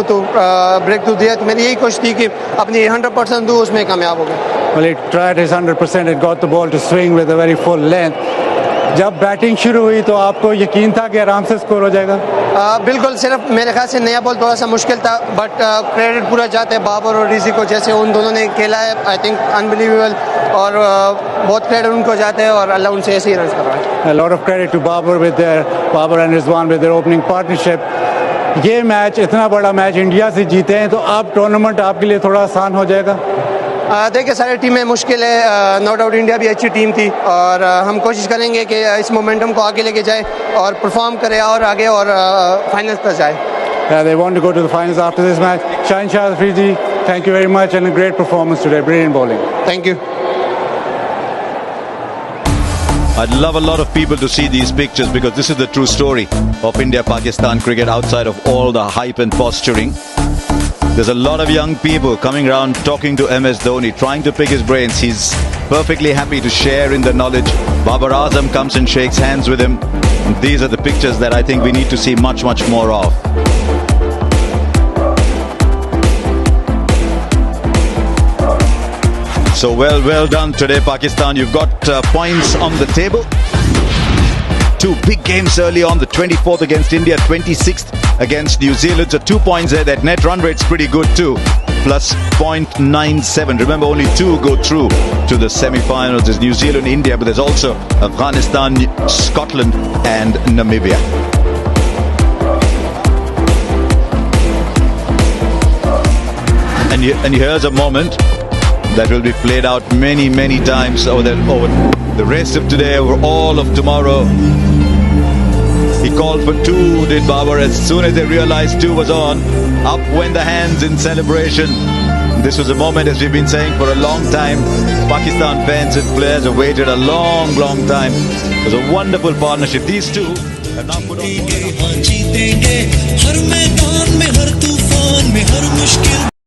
तो break through दिया, तो मेरी यही कोशिश थी कि अपनी 100% दूँ, उसमें कामयाब हो गए. Well, he tried his 100%. It got the ball to swing with a very full length. जब बैटिंग शुरू हुई तो आपको यकीन था कि आराम से स्कोर हो जाएगा? बिल्कुल. सिर्फ मेरे ख्याल से नया बॉल थोड़ा सा मुश्किल था, बट क्रेडिट पूरा जाते हैं बाबर और रिजी को, जैसे उन दोनों ने खेला है. आई थिंक अनबिलीवेबल, और बहुत क्रेडिट उनको जाते हैं, और अल्लाह उनसे ऐसे ही रन करवा है. A lot of credit to Babar and Rizwan with their opening partnership. ये मैच, इतना बड़ा मैच इंडिया से जीते हैं, तो अब टूर्नामेंट आपके लिए थोड़ा आसान हो जाएगा? देखिए, सारी टीमें मुश्किल है. नो डाउट इंडिया भी अच्छी टीम थी, और हम कोशिश करेंगे कि इस मोमेंटम को आगे लेके जाए और परफॉर्म करे और आगे और फाइनल्स तक जाए. They want to go to the finals after this match. Shaheen Shah Afridi, thank you very much, and a great performance today. Brilliant bowling. Thank you. I'd love a lot of people to see these pictures, because this is the true story of India-Pakistan cricket outside of all the hype and posturing. There's a lot of young people coming around talking to MS Dhoni, trying to pick his brains. He's perfectly happy to share in the knowledge. Babar Azam comes and shakes hands with him. And these are the pictures that I think we need to see much, much more of. So well done today, Pakistan. You've got points on the table. Two big games early on, the 24th against India, 26th against New Zealand. So 2 points there. That net run rate's pretty good too. Plus 0.97. Remember, only two go through to the semi-finals. There's New Zealand, India, but there's also Afghanistan, Scotland and Namibia. And here's a moment that will be played out many times over the rest of today, over all of tomorrow. He called for two, did Babar. As soon as they realized two was on, up went the hands in celebration. This was a moment, as we've been saying for a long time. Pakistan fans and players have waited a long time. It was a wonderful partnership. These two have now put on